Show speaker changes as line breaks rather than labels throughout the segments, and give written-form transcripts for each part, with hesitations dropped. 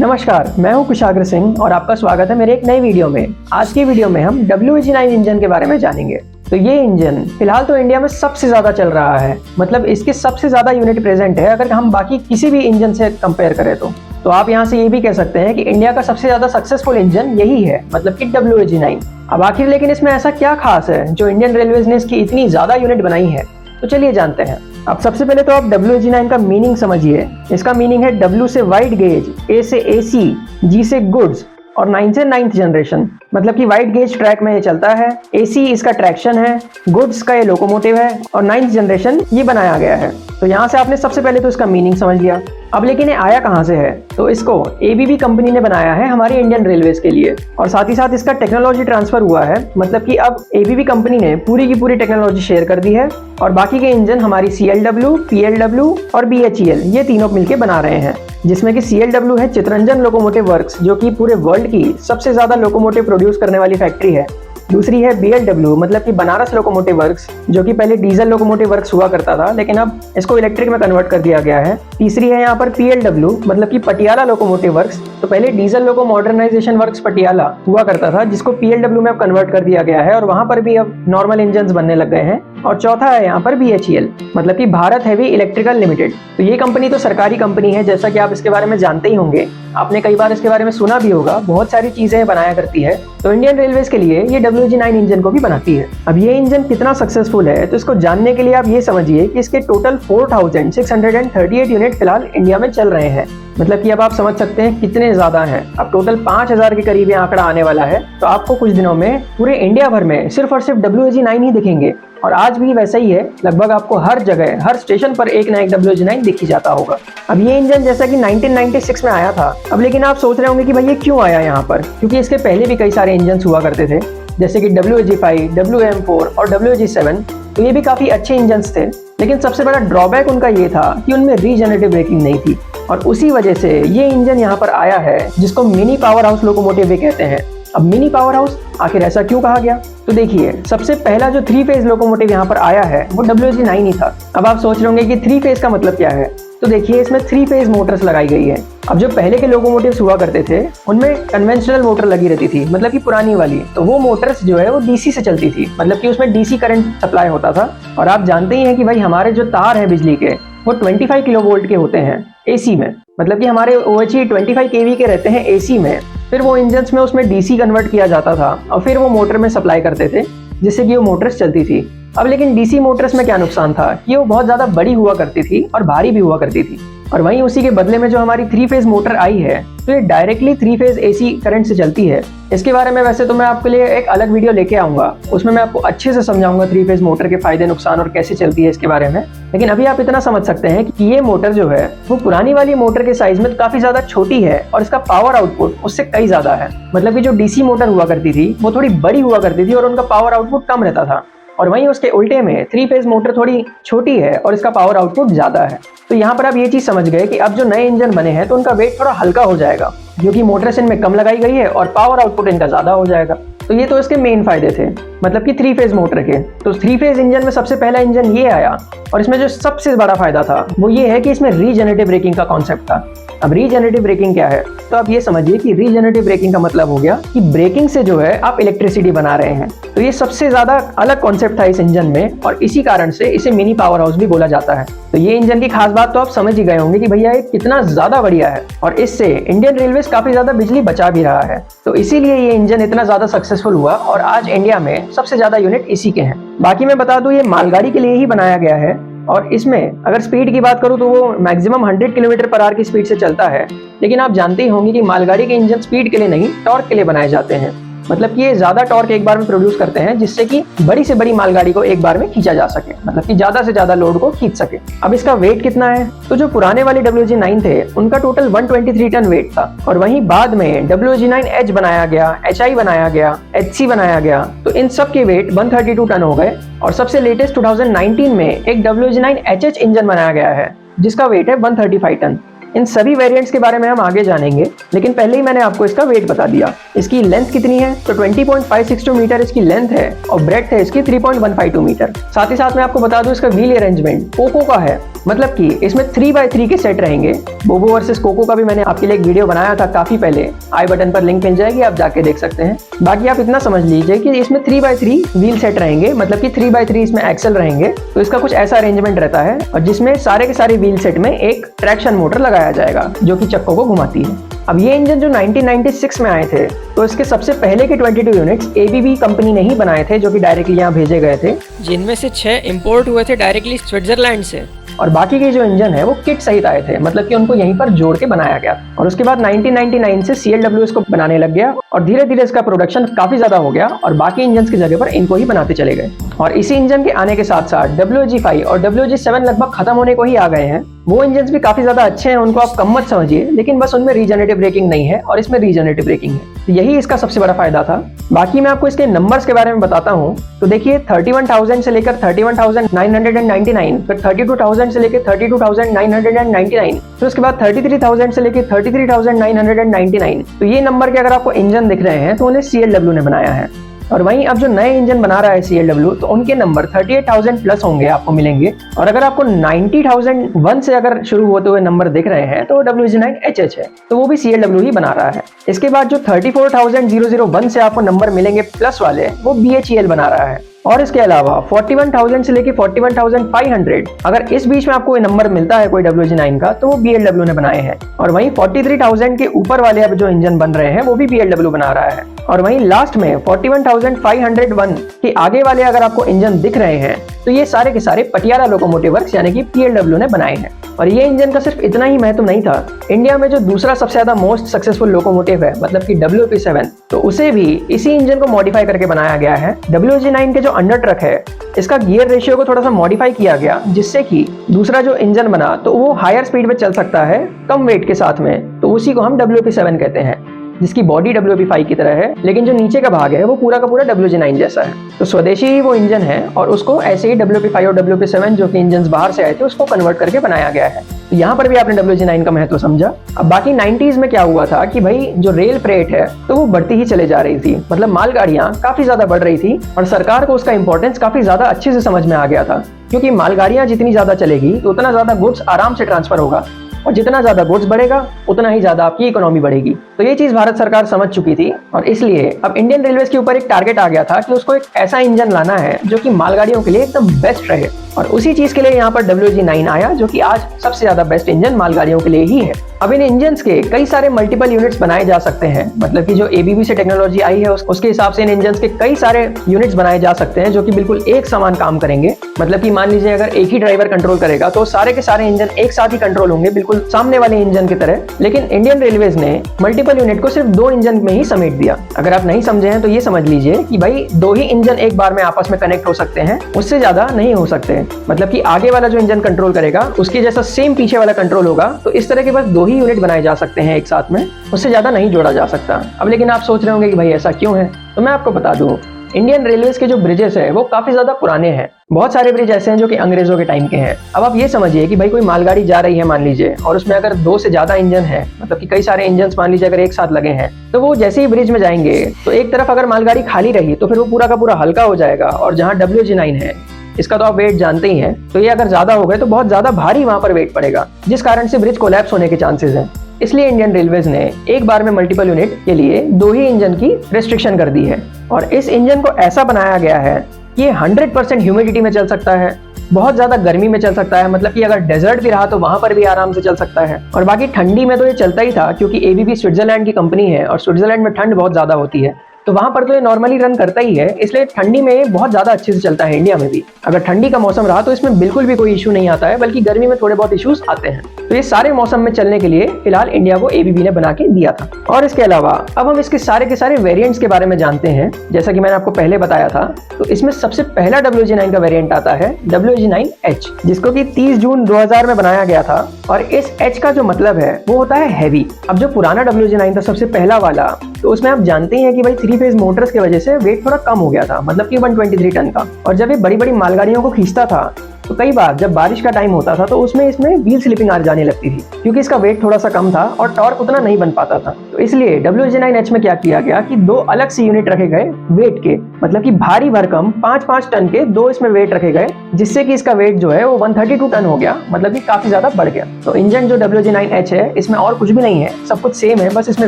नमस्कार, मैं हूं कुशाग्र सिंह और आपका स्वागत है मेरे एक नई वीडियो में। आज की वीडियो में हम WEG9 इंजन के बारे में जानेंगे। तो ये इंजन फिलहाल तो इंडिया में सबसे ज्यादा चल रहा है, मतलब इसके सबसे ज्यादा यूनिट प्रेजेंट है अगर हम बाकी किसी भी इंजन से कंपेयर करें तो आप यहाँ से ये भी कह सकते हैं कि इंडिया का सबसे ज्यादा सक्सेसफुल इंजन यही है, मतलब कि WEG9। अब आखिर लेकिन इसमें ऐसा क्या खास है जो इंडियन रेलवेज ने इसकी इतनी ज्यादा यूनिट बनाई है, तो चलिए जानते हैं। अब सबसे पहले तो आप WEG9 का मीनिंग समझिए। इसका मीनिंग है W से वाइड गेज, A से AC, G से गुड्स और 9 से 9th जनरेशन, मतलब कि वाइड गेज ट्रैक में ये चलता है। AC इसका ट्रैक्शन है, गुड्स का ये लोकोमोटिव है और 9th जनरेशन ये बनाया गया है। तो यहाँ से आपने सबसे पहले तो इसका मीनिंग समझ लिया। अब लेकिन ये आया कहाँ से है, तो इसको ABB कंपनी ने बनाया है हमारी इंडियन रेलवेज के लिए, और साथ ही साथ इसका टेक्नोलॉजी ट्रांसफर हुआ है, मतलब कि अब ABB कंपनी ने पूरी की पूरी टेक्नोलॉजी शेयर कर दी है और बाकी के इंजन हमारी CLW, PLW और BHEL ये तीनों मिलकर बना रहे हैं। जिसमें कि CLW है चितरंजन लोकोमोटिव वर्क्स, जो कि पूरे वर्ल्ड की सबसे ज्यादा लोकोमोटिव प्रोड्यूस करने वाली फैक्ट्री है। दूसरी है BLW, मतलब कि बनारस लोकोमोटिव वर्क्स, जो कि पहले डीजल लोकोमोटिव वर्क्स हुआ करता था लेकिन अब इसको इलेक्ट्रिक में कन्वर्ट कर दिया गया है। तीसरी है यहाँ पर PLW, मतलब कि पटियाला लोकोमोटिव वर्क्स। तो पहले diesel loco modernisation works Patiala हुआ करता था, जिसको PLW में अब कन्वर्ट कर दिया गया है और वहां पर भी अब नॉर्मल इंजन बनने लग गए हैं। और चौथा है यहाँ पर BHEL, मतलब कि भारत हेवी इलेक्ट्रिकल लिमिटेड। तो ये कंपनी तो सरकारी कंपनी है, जैसा कि आप इसके बारे में जानते ही होंगे, आपने कई बार इसके बारे में सुना भी होगा। बहुत सारी चीजें बनाया करती है, तो इंडियन रेलवेज के लिए ये WEG9 इंजन को भी बनाती है। अब ये इंजन कितना सक्सेसफुल है, तो इसको जानने के लिए आप ये समझिए कि इसके टोटल 4638 यूनिट फिलहाल इंडिया में चल रहे हैं। मतलब कि अब आप समझ सकते हैं कितने ज्यादा हैं। अब टोटल 5000 के करीब ये आंकड़ा आने वाला है। तो आपको कुछ दिनों में पूरे इंडिया भर में सिर्फ और सिर्फ WEG9 ही दिखेंगे, और आज भी वैसा ही है। लगभग आपको हर जगह, हर स्टेशन पर एक ना एक WEG9 दिख ही जाता होगा। अब ये इंजन जैसा कि 1996 में आया था। अब लेकिन आप सोच रहे होंगे कि भाई ये क्यों आया यहाँ पर, क्योंकि इसके पहले भी कई सारे इंजन हुआ करते थे, जैसे कि WEG5, WM4 और WEG7। तो ये भी काफी अच्छे इंजन थे, लेकिन सबसे बड़ा ड्रॉबैक उनका ये था कि उनमें रीजनरेटिव ब्रेकिंग नहीं थी, और उसी वजह से ये इंजन यहाँ पर आया है, जिसको मिनी पावर हाउस लोकोमोटिव भी कहते हैं। अब मिनी पावर हाउस आखिर ऐसा क्यों कहा गया, तो देखिए, सबसे पहला जो 3 फेज लोकोमोटिव यहाँ पर आया है वो WEG9 ही था। अब आप सोच रहे होंगे कि 3 फेज का मतलब क्या है, तो देखिए, इसमें 3 फेज मोटर्स लगाई गई है। अब जो पहले के लोकोमोटिव्स हुआ करते थे उनमें कन्वेंशनल मोटर लगी रहती थी, मतलब कि पुरानी वाली। तो वो मोटर्स जो है वो DC से चलती थी, मतलब कि उसमें DC करंट सप्लाई होता था। और आप जानते ही हैं कि भाई हमारे जो तार है बिजली के वो 25 किलोवोल्ट के होते हैं AC में, मतलब कि हमारे OHE 25 kV के रहते हैं AC में। फिर वो इंजन्स में उसमें DC कन्वर्ट किया जाता था और फिर वो मोटर में सप्लाई करते थे, जिससे कि वो मोटर्स चलती थी। अब लेकिन DC मोटर्स में क्या नुकसान था कि वो बहुत ज्यादा बड़ी हुआ करती थी और भारी भी हुआ करती थी। और वहीं उसी के बदले में जो हमारी 3 फेज मोटर आई है, तो ये डायरेक्टली 3 फेज AC करंट से चलती है। इसके बारे में वैसे तो मैं आपके लिए एक अलग वीडियो लेके आऊंगा, उसमें मैं आपको अच्छे से समझाऊंगा 3 फेज मोटर के फायदे नुकसान और कैसे चलती है इसके बारे में। लेकिन अभी आप इतना समझ सकते हैं कि ये मोटर जो है वो पुरानी वाली मोटर के साइज में काफी ज्यादा छोटी है और इसका पावर आउटपुट उससे कई ज्यादा है। मतलब कि जो DC मोटर हुआ करती थी वो थोड़ी बड़ी हुआ करती थी और उनका पावर आउटपुट कम रहता था, और वहीं उसके उल्टे में 3 फेज मोटर थोड़ी छोटी है और इसका पावर आउटपुट ज्यादा है। तो यहाँ पर आप ये चीज समझ गए कि अब जो नए इंजन बने हैं तो उनका वेट थोड़ा हल्का हो जाएगा, क्योंकि मोटर्स इनमें कम लगाई गई है और पावर आउटपुट इनका ज्यादा हो जाएगा। तो ये तो इसके मेन फायदे थे, मतलब कि 3 फेज मोटर के। तो 3 फेज इंजन में सबसे पहला इंजन ये आया, और इसमें जो सबसे बड़ा फायदा था वो ये है कि इसमें रीजनरेटिव ब्रेकिंग का कॉन्सेप्ट था। अब रीजनरेटिव ब्रेकिंग क्या है, तो आप ये समझिए कि रीजनरेटिव ब्रेकिंग का मतलब हो गया कि ब्रेकिंग से जो है आप इलेक्ट्रिसिटी बना रहे हैं। तो ये सबसे ज्यादा अलग कॉन्सेप्ट था इस इंजन में, और इसी कारण से इसे मिनी पावर हाउस भी बोला जाता है। तो ये इंजन की खास बात तो आप समझ ही गए होंगे कि भैया ये कितना ज्यादा बढ़िया है, और इससे इंडियन रेलवेज काफी ज्यादा बिजली बचा भी रहा है। तो इसीलिए ये इंजन इतना ज्यादा सक्सेसफुल हुआ और आज इंडिया में सबसे ज्यादा यूनिट इसी के हैं। बाकी मैं बता दूं, ये मालगाड़ी के लिए ही बनाया गया है, और इसमें अगर स्पीड की बात करूं तो वो मैक्सिमम 100 किलोमीटर/आवर की स्पीड से चलता है। लेकिन आप जानते ही होंगे कि मालगाड़ी के इंजन स्पीड के लिए नहीं, टॉर्क के लिए बनाए जाते हैं। मतलब कि ये ज्यादा टॉर्क एक बार में प्रोड्यूस करते हैं, जिससे कि बड़ी से बड़ी मालगाड़ी को एक बार में खींचा जा सके, मतलब कि ज्यादा से ज्यादा लोड को खींच सके। अब इसका वेट कितना है, तो जो पुराने वाले WEG9 थे उनका टोटल 123 टन वेट था, और वहीं बाद में WEG9H बनाया गया, HI बनाया गया, HC बनाया गया, तो इन सब के वेट 132 टन हो गए। और सबसे लेटेस्ट 2019 में एक WEG9HH इंजन बनाया गया है, जिसका वेट है 135 टन। इन सभी वेरिएंट्स के बारे में हम आगे जानेंगे, लेकिन पहले ही मैंने आपको इसका वेट बता दिया। इसकी लेंथ कितनी है, तो 20.562 मीटर इसकी लेंथ है और ब्रेड्थ है इसकी 3.152 मीटर। साथ ही साथ मैं आपको बता दूं इसका व्हील अरेंजमेंट पोको का है, मतलब कि इसमें 3x3 के सेट रहेंगे। बोबो वर्सेस कोको का भी मैंने आपके लिए एक वीडियो बनाया था काफी पहले, आई बटन पर लिंक मिल जाएगी, आप जाके देख सकते हैं। बाकी आप इतना समझ लीजिए कि इसमें 3x3 व्हील सेट रहेंगे, मतलब कि 3x3 इसमें एक्सल रहेंगे। तो इसका कुछ ऐसा अरेंजमेंट रहता है और जिसमें सारे के सारे व्हील सेट में एक ट्रैक्शन मोटर लगाया जाएगा जो कि चक्कों को घुमाती है। अब ये इंजन जो 1996 में आए थे, तो इसके सबसे पहले के 22 यूनिट्स ABB कंपनी ने ही बनाए थे, जो कि डायरेक्टली यहाँ भेजे गए थे,
जिनमें से 6 इंपोर्ट हुए थे डायरेक्टली स्विट्जरलैंड से।
और बाकी के जो इंजन है वो किट सहित आए थे, मतलब कि उनको यहीं पर जोड़ के बनाया गया। और उसके बाद 1999 से CLW इसको बनाने लग गया और धीरे धीरे इसका प्रोडक्शन काफी ज्यादा हो गया और बाकी इंजन की जगह पर इनको ही बनाते चले गए। और इसी इंजन के आने के साथ साथ WG5 और WG7 लगभग खत्म होने को ही आ गए हैं। वो इंजन भी काफी ज्यादा अच्छे हैं, उनको आप कम मत समझिए, लेकिन बस उनमें रीजनरेटिव ब्रेकिंग नहीं है और इसमें रीजनरेटिव ब्रेकिंग है, तो यही इसका सबसे बड़ा फायदा था। बाकी मैं आपको इसके नंबर्स के बारे में बताता हूँ। तो देखिए 31,000 से लेकर 31,999, फिर 32,000 से लेकर 32,999, फिर उसके बाद 33,000 से लेकर 33,999। तो ये नंबर के अगर आपको इंजन दिख रहे हैं तो उन्हें CLW ने बनाया है। और वहीं अब जो नए इंजन बना रहा है CLW, तो उनके नंबर 38,000 प्लस होंगे, आपको मिलेंगे। और अगर आपको 90,001 से अगर शुरू होते हुए नंबर दिख रहे हैं तो WG9HH है, तो वो भी CLW ही बना रहा है। इसके बाद जो 34,001 से आपको नंबर मिलेंगे प्लस वाले, वो BHEL बना रहा है। और इसके अलावा 41,000 से लेके 41,500, अगर इस बीच में आपको नंबर मिलता है कोई WG9 का, तो वो BLW ने बनाए हैं। और वहीं 43,000 के ऊपर वाले अब जो इंजन बन रहे हैं वो भी BLW बना रहा है। और वहीं लास्ट में 41,501 के आगे वाले अगर आपको इंजन दिख रहे हैं, तो ये सारे के सारे पटियाला लोकोमोटिव वर्क्स यानी कि PLW ने बनाए हैं। और ये इंजन का सिर्फ इतना ही महत्व नहीं था, इंडिया में जो दूसरा सबसे ज्यादा मोस्ट सक्सेसफुल लोकोमोटिव है, मतलब कि WP7, तो उसे भी इसी इंजन को मॉडिफाई करके बनाया गया है। WG9 के जो अंडर ट्रक है, इसका गियर रेशियो को थोड़ा सा मॉडिफाई किया गया, जिससे कि दूसरा जो इंजन बना तो वो हायर स्पीड में चल सकता है कम वेट के साथ में, तो उसी को हम WP7 कहते हैं, जिसकी बॉडी WP5 की तरह है, लेकिन जो नीचे का भाग है वो पूरा का पूरा WG9 जैसा है। तो स्वदेशी ही वो इंजन है और उसको ऐसे ही WP5 और WP7 जो कि इंजन बाहर से आए थे उसको कन्वर्ट करके बनाया गया है। तो यहाँ पर भी आपने WG9 का महत्व समझा। अब बाकी 90s में क्या हुआ था कि भाई जो रेल फ्रेट है तो वो बढ़ती ही चले जा रही थी, मतलब मालगाड़ियाँ काफी ज्यादा बढ़ रही थी और सरकार को उसका इंपॉर्टेंस काफी ज्यादा अच्छे से समझ में आ गया था, क्योंकि मालगाड़ियाँ जितनी ज्यादा चलेगी तो उतना ज्यादा गुड्स आराम से ट्रांसफर होगा और जितना ज्यादा गुड्स बढ़ेगा उतना ही ज्यादा आपकी इकोनॉमी बढ़ेगी। तो ये चीज भारत सरकार समझ चुकी थी और इसलिए अब इंडियन रेलवेज के ऊपर एक टारगेट आ गया था कि उसको एक ऐसा इंजन लाना है जो कि मालगाड़ियों के लिए एकदम बेस्ट रहे। और उसी चीज के लिए यहाँ पर WG9 आया, जो कि आज सबसे ज्यादा बेस्ट इंजन मालगाड़ियों के लिए ही है। अब इन इंजन्स के कई सारे मल्टीपल यूनिट्स बनाए जा सकते हैं, मतलब कि जो ABB से टेक्नोलॉजी आई है उसके हिसाब से इन इंजन्स के कई सारे यूनिट्स बनाए जा सकते हैं जो कि बिल्कुल एक समान काम करेंगे। मतलब कि मान लीजिए अगर एक ही ड्राइवर कंट्रोल करेगा तो सारे के सारे इंजन एक साथ ही कंट्रोल होंगे, बिल्कुल सामने वाले इंजन की तरह। लेकिन इंडियन रेलवेज ने मल्टीपल यूनिट को सिर्फ 2 इंजन में ही समेट दिया। अगर आप नहीं समझे हैं तो ये समझ लीजिए कि भाई 2 ही इंजन एक बार में आपस में कनेक्ट हो सकते हैं, उससे ज्यादा नहीं हो सकते। मतलब कि आगे वाला जो इंजन कंट्रोल करेगा उसके जैसा सेम पीछे वाला कंट्रोल होगा, तो इस तरह के बस 2 ही यूनिट बनाए जा सकते हैं एक साथ में, उससे ज्यादा नहीं जोड़ा जा सकता। अब लेकिन आप सोच रहे होंगे कि भाई ऐसा क्यों है, तो मैं आपको बता दूं, इंडियन रेलवेज के जो ब्रिजेस है वो काफी ज्यादा पुराने हैं। बहुत सारे ब्रिज ऐसे हैं जो कि अंग्रेजों के टाइम के हैं। अब आप ये समझिए कि भाई कोई मालगाड़ी जा रही है मान लीजिए, और उसमें अगर 2 से ज्यादा इंजन है, मतलब कि कई सारे इंजन मान लीजिए अगर एक साथ लगे हैं, तो वो जैसे ही ब्रिज में जाएंगे तो एक तरफ अगर मालगाड़ी खाली रही तो फिर वो पूरा का पूरा हल्का हो जाएगा। और जहाँ WG9 है, इसका तो आप वेट जानते ही हैं, तो ये अगर ज्यादा हो गए तो बहुत ज्यादा भारी वहां पर वेट पड़ेगा, जिस कारण से ब्रिज कोलैप्स होने के चांसेस हैं। इसलिए इंडियन रेलवेज ने एक बार में मल्टीपल यूनिट के लिए 2 ही इंजन की रेस्ट्रिक्शन कर दी है। और इस इंजन को ऐसा बनाया गया है कि ये 100% ह्यूमिडिटी में चल सकता है, बहुत ज्यादा गर्मी में चल सकता है, मतलब कि अगर डेजर्ट भी रहा तो वहां पर भी आराम से चल सकता है। और बाकी ठंडी में तो ये चलता ही था, क्योंकि ABB स्विट्जरलैंड की कंपनी है और स्विट्जरलैंड में ठंड बहुत ज्यादा होती है, तो वहां पर तो ये नॉर्मली रन करता ही है, इसलिए ठंडी में ये बहुत ज्यादा अच्छे से चलता है। इंडिया में भी अगर ठंडी का मौसम रहा तो इसमें बिल्कुल भी कोई इशू नहीं आता है, बल्कि गर्मी में थोड़े बहुत इश्यूज आते हैं। तो ये सारे मौसम में चलने के लिए फिलहाल इंडिया को ABB ने बना के दिया था। और इसके अलावा अब हम इसके सारे के सारे वेरिएंट्स के बारे में जानते हैं। जैसा कि मैंने आपको पहले बताया था, तो इसमें सबसे पहला WG9 का वेरिएंट आता है WG9H, जिसको कि 30 जून 2000 में बनाया गया था। और इस H का जो मतलब है वो होता है हैवी। अब जो पुराना WG9 था सबसे पहला वाला, तो उसमें आप जानते हैं कि भाई 3 फेज मोटर्स की वजह से वेट थोड़ा कम हो गया था, मतलब कि 123 टन का। और जब ये बड़ी बड़ी मालगाड़ियों को खींचता था तो कई बार जब बारिश का टाइम होता था तो उसमें इसमें व्हील स्लिपिंग आ जाने लगती थी, क्योंकि इसका वेट थोड़ा सा कम था और टॉर्क उतना नहीं बन पाता था। तो इसलिए WG9H में क्या किया गया कि दो अलग से यूनिट रखे गए वेट के, मतलब कि भारी भरकम 5-5 टन के दो इसमें वेट रखे गए, जिससे कि इसका वेट जो है वो 132 टन हो गया, मतलब कि काफी ज्यादा बढ़ गया। तो इंजन जो WG9H है इसमें और कुछ भी नहीं है, सब कुछ सेम है, बस इसमें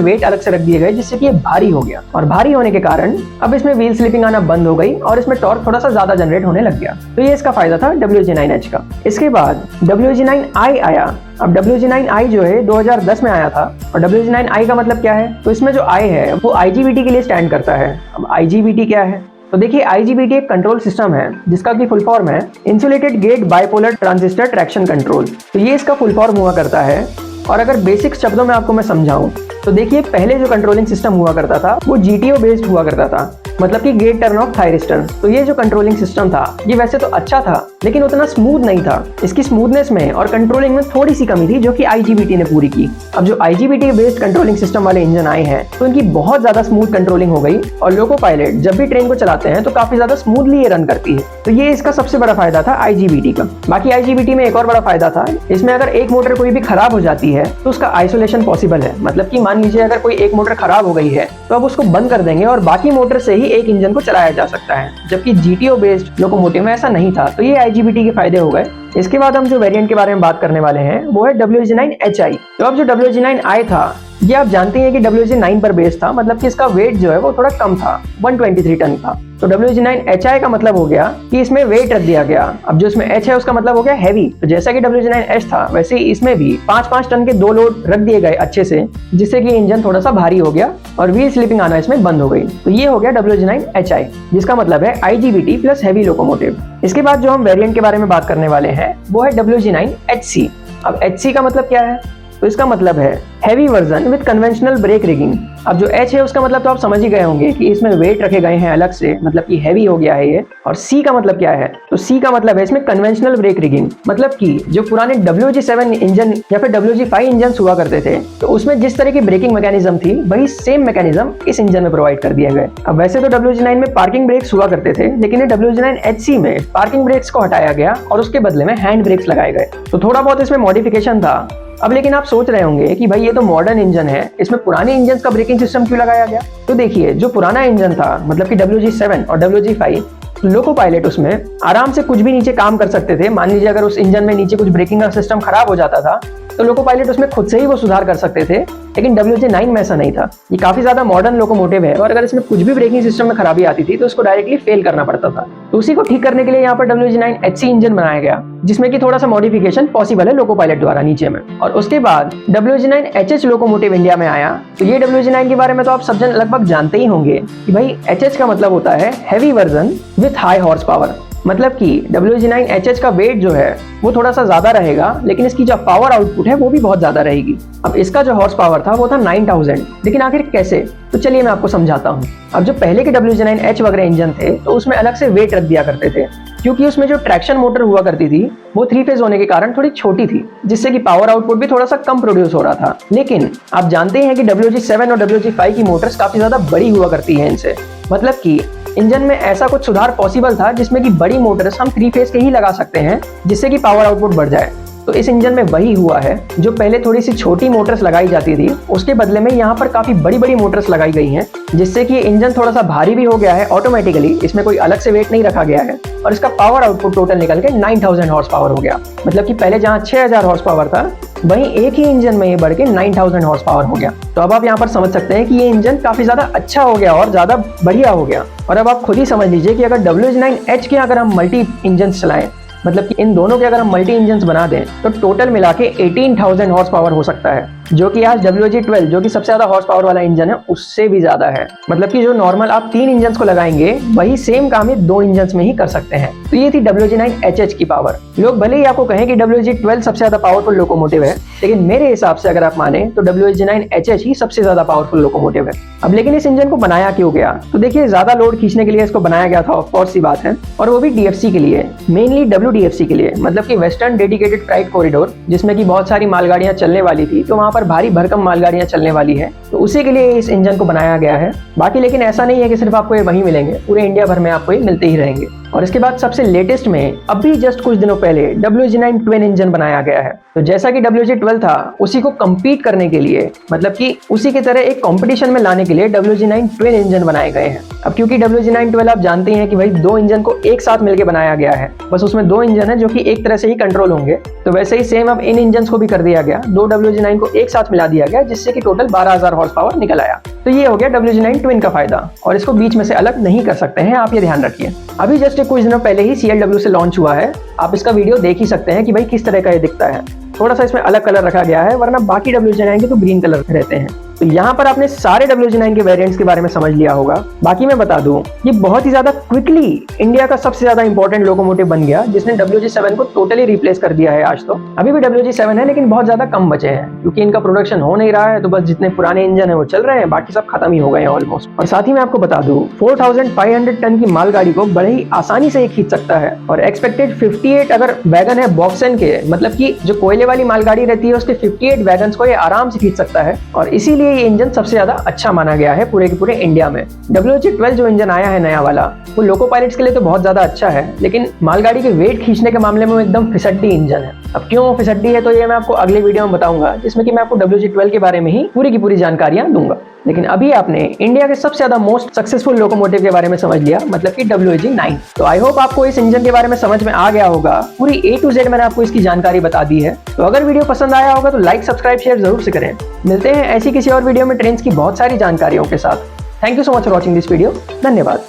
वेट अलग से रख दिए गए जिससे कि ये भारी हो गया। और भारी होने के कारण अब इसमें व्हील स्लिपिंग आना बंद हो गई और इसमें टॉर्क थोड़ा सा ज्यादा जनरेट होने लग गया। तो ये इसका फायदा था WG9H का। इसके बाद WG9I आया। अब WG9I जो है 2010 में आया था। और WG9I का मतलब क्या है, तो इसमें जो I है वो IGBT के लिए स्टैंड करता है। अब IGBT क्या है, तो देखिए IGBT एक कंट्रोल सिस्टम है जिसका की फुल फॉर्म है insulated gate bipolar transistor traction control. तो ये इसका फुल फॉर्म हुआ करता है। और अगर बेसिक शब्दों में आपको मैं समझाऊं तो देखिए, पहले जो कंट्रोलिंग सिस्टम हुआ करता था वो GTO बेस्ड हुआ करता था, मतलब कि गेट टर्न ऑफ थायरिस्टर। तो ये जो कंट्रोलिंग सिस्टम था ये वैसे तो अच्छा था, लेकिन उतना स्मूथ नहीं था। इसकी स्मूथनेस में और कंट्रोलिंग में थोड़ी सी कमी थी जो कि IGBT ने पूरी की। अब जो IGBT बेस्ड कंट्रोलिंग सिस्टम वाले इंजन आए हैं तो इनकी बहुत ज्यादा स्मूथ कंट्रोलिंग हो गई और लोको पायलट जब भी ट्रेन को चलाते हैं तो काफी ज्यादा स्मूथली ये रन करती है। तो ये इसका सबसे बड़ा फायदा था IGBT का। बाकी IGBT में एक और बड़ा फायदा था, इसमें अगर एक मोटर कोई भी खराब हो जाती है तो उसका आइसोलेशन पॉसिबल है। मतलब कि मान लीजिए अगर कोई एक मोटर खराब हो गई है तो अब उसको बंद कर देंगे और बाकी मोटर से ही एक इंजन को चलाया जा सकता है, जबकि GTO बेस्ड लोकोमोटिव में ऐसा नहीं था। तो ये IGBT के फायदे हो गए। इसके बाद हम जो वेरिएंट के बारे में बात करने वाले हैं वो है WG9HI। तो अब जो WG9I था ये आप जानते हैं कि WG9 पर बेस्ड था, मतलब कि इसका वेट जो है वो थोड़ा कम था, 123 टन था। तो WG9HI का मतलब हो गया कि इसमें वेट रख दिया गया। अब जो इसमें H है उसका मतलब हो गया हैवी। तो जैसा कि WG9H था वैसे ही इसमें भी 5-5 टन के दो लोड रख दिए गए अच्छे से, जिससे कि इंजन थोड़ा सा भारी हो गया और व्हील स्लिपिंग आना इसमें बंद हो गई। तो ये हो गया WG9HI, जिसका मतलब है IGBT प्लस हैवी लोकोमोटिव। इसके बाद जो हम वेरिएंट के बारे में बात करने वाले हैं वो है WG9HC। अब HC का मतलब क्या है, तो इसका मतलब है heavy version with conventional brake rigging. अब जो H है उसका मतलब तो आप समझ ही गए होंगे कि इसमें वेट रखे गए हैं अलग से, मतलब कि हैवी हो गया है ये। और C का मतलब क्या है, तो C का मतलब है इसमें कन्वेंशनल ब्रेक रिगिंग। मतलब कि जो पुराने WG7 इंजन या फिर WG5 इंजन हुआ करते थे तो उसमें जिस तरह की ब्रेकिंग मैकेनिज्म थी वही सेम मैकेनिज्म इस इंजन में प्रोवाइड कर दिया गया। अब वैसे तो WG9 में पार्किंग ब्रेक्स हुआ करते थे, लेकिन WG9HC में पार्किंग ब्रेक्स को हटाया गया और उसके बदले में हैंड ब्रेक्स लगाए गए। तो थोड़ा बहुत इसमें मॉडिफिकेशन था। अब लेकिन आप सोच रहे होंगे कि भाई ये तो मॉडर्न इंजन है, इसमें पुराने इंजन का ब्रेकिंग सिस्टम क्यों लगाया गया। तो देखिए, जो पुराना इंजन था मतलब कि WG7 और WG5, लोको पायलट उसमें आराम से कुछ भी नीचे काम कर सकते थे। मान लीजिए अगर उस इंजन में नीचे कुछ ब्रेकिंग का सिस्टम खराब हो जाता था तो लोको पायलट उसमें खुद से ही वो सुधार कर सकते थे, लेकिन WG9 में ऐसा नहीं था। ये काफी ज्यादा मॉडर्न लोकोमोटिव है और अगर इसमें कुछ भी ब्रेकिंग सिस्टम में खराबी आती थी तो उसको डायरेक्टली फेल करना पड़ता था। तो उसी को ठीक करने के लिए यहाँ पर WG9HC इंजन बनाया गया, जिसमें कि थोड़ा सा मॉडिफिकेशन पॉसिबल है लोको पायलट द्वारा नीचे में। और उसके बाद WG9HH लोकोमोटिव इंडिया में आया। तो ये WG9 के बारे में तो आप सब जन लगभग जानते ही होंगे कि भाई HH का मतलब होता है heavy version with high horse power. मतलब कि WG9HH का वेट जो है वो थोड़ा सा ज्यादा रहेगा, लेकिन इसकी जो पावर आउटपुट है वो भी बहुत ज्यादा रहेगी। अब इसका जो हॉर्स पावर था वो था 9000, लेकिन आखिर कैसे, तो चलिए मैं आपको समझाता हूँ। अब जो पहले के WG9H वगैरह इंजन थे तो उसमें अलग से वेट रख दिया करते थे, क्योंकि उसमें जो ट्रैक्शन मोटर हुआ करती थी वो 3 फेज होने के कारण थोड़ी छोटी थी, जिससे कि पावर आउटपुट भी थोड़ा सा कम प्रोड्यूस हो रहा था। लेकिन आप जानते हैं कि WG7 और WG5 की मोटर्स काफी ज्यादा बड़ी हुआ करती है इनसे। मतलब कि इंजन में ऐसा कुछ सुधार पॉसिबल था जिसमें कि बड़ी मोटर्स हम 3 फेज के ही लगा सकते हैं, जिससे कि पावर आउटपुट बढ़ जाए। तो इस इंजन में वही हुआ है, जो पहले थोड़ी सी छोटी मोटर्स लगाई जाती थी उसके बदले में यहाँ पर काफी बड़ी बड़ी मोटर्स लगाई गई हैं, जिससे कि इंजन थोड़ा सा भारी भी हो गया है ऑटोमेटिकली। इसमें कोई अलग से वेट नहीं रखा गया है और इसका पावर आउटपुट टोटल निकल के 9000 हॉर्स पावर हो गया। मतलब कि पहले जहाँ 6000 हॉर्स पावर था वहीं एक ही इंजन में ये बढ़ के 9000 हॉर्स पावर हो गया। तो अब आप यहाँ पर समझ सकते हैं कि ये इंजन काफी ज्यादा अच्छा हो गया और ज्यादा बढ़िया हो गया। और अब आप खुद ही समझ लीजिए कि अगर WG9H के अगर हम मल्टी इंजन चलाएं, मतलब कि इन दोनों के अगर हम मल्टी इंजन बना दें तो टोटल मिला के 18000 हॉर्स पावर हो सकता है, जो कि आज WG12 जो कि सबसे ज्यादा हॉर्स पावर वाला इंजन है उससे भी ज्यादा है। मतलब कि जो नॉर्मल आप 3 इंजन को लगाएंगे वही सेम काम ये 2 इंजन में ही कर सकते हैं। तो ये थी WG9HH की पावर। लोग भले ही आपको कहें कि WG12 सबसे ज्यादा पावरफुल लोकोमोटिव है, लेकिन मेरे हिसाब से अगर आप माने तो WG9HH ही सबसे ज्यादा पावरफुल लोकोमोटिव है। अब लेकिन इस इंजन को बनाया क्यों गया, तो देखिए ज्यादा लोड खींचने के लिए इसको बनाया गया था, ऑफ कोर्स सी बात है, और वो भी DFC के लिए, मेनली WDFC के लिए, मतलब कि वेस्टर्न डेडिकेटेड फ्राइट कॉरिडोर, जिसमें कि बहुत सारी मालगाड़ियां चलने वाली थी। तो वहां पर भारी भरकम मालगाड़ियां चलने वाली है तो उसी के लिए इस इंजन को बनाया गया है। बाकी लेकिन ऐसा नहीं है कि सिर्फ आपको ये वहीं मिलेंगे, पूरे इंडिया भर में आपको ये मिलते ही रहेंगे। और इसके बाद सबसे लेटेस्ट में अभी जस्ट कुछ दिनों पहले WG9 ट्विन इंजन बनाया गया है। तो जैसा कि WG12 था, उसी को compete करने के लिए, मतलब कि उसी की तरह एक कंपटीशन में लाने के लिए WG9 ट्विन इंजन बनाए गए हैं। अब क्योंकि WG9-12 आप जानते हैं कि भाई 2 इंजन को एक साथ मिलकर बनाया गया है, बस उसमें 2 इंजन है जो कि एक तरह से ही कंट्रोल होंगे। तो वैसे ही सेम अब इन इंजन को भी कर दिया गया, 2 WG9 को एक साथ मिला दिया गया, जिससे कि टोटल 12,000 हॉर्स पावर निकल आया। तो ये हो गया WG9 ट्विन का फायदा, और इसको बीच में से अलग नहीं कर सकते हैं, आप ये ध्यान रखिए। अभी जस्ट कुछ दिनों पहले ही CLW से लॉन्च हुआ है, आप इसका वीडियो देख ही सकते हैं कि भाई किस तरह का ये दिखता है। थोड़ा सा इसमें अलग कलर रखा गया है, वरना बाकी WG9 के तो ग्रीन कलर रहते हैं। तो यहाँ पर आपने सारे WG9 के वेरिएंट्स के बारे में समझ लिया होगा। बाकी मैं बता दूं, ये बहुत ही ज्यादा क्विकली इंडिया का सबसे ज्यादा इंपॉर्टेंट लोकोमोटिव बन गया, जिसने WG7 को टोटली रिप्लेस कर दिया है। आज तो अभी भी WG7 है, लेकिन बहुत ज्यादा कम बचे हैं, क्योंकि इनका प्रोडक्शन हो नहीं रहा है। तो बस जितने पुराने इंजन है वो चल रहे हैं, बाकी सब खत्म ही हो गए हैं ऑलमोस्ट। और साथ ही मैं आपको बता दूं, 4500 टन की मालगाड़ी को बड़े ही आसानी से खींच सकता है। और एक्सपेक्टेड 58 अगर वैगन है बॉक्सन के, मतलब की जो कोयले वाली मालगाड़ी रहती है, उसके 58 वैगन को ये आराम से खींच सकता है। और इसीलिए ये इंजन सबसे ज्यादा अच्छा माना गया है पूरे के पूरे इंडिया में। WG12 जो इंजन आया है नया वाला, वो लोको पायलट्स के लिए तो बहुत ज्यादा अच्छा है, लेकिन मालगाड़ी के वेट खींचने के मामले में वो एकदम फिसड्डी इंजन है। अब क्यों वो फिसड्डी है, तो ये मैं आपको अगले वीडियो में बताऊंगा, जिसमें कि मैं आपको WG12 के बारे में ही पूरी की पूरी जानकारियां दूंगा। लेकिन अभी आपने इंडिया के सबसे ज्यादा मोस्ट सक्सेसफुल लोकोमोटिव के बारे में समझ लिया, मतलब कि WG9। तो आई होप आपको इस इंजन के बारे में समझ में आ गया होगा। पूरी A to Z मैंने आपको इसकी जानकारी बता दी है। तो अगर वीडियो पसंद आया होगा तो लाइक, सब्सक्राइब, शेयर जरूर से करें। मिलते हैं ऐसी किसी और वीडियो में ट्रेंड्स की बहुत सारी जानकारियों के साथ। Thank you so much for watching this video. धन्यवाद।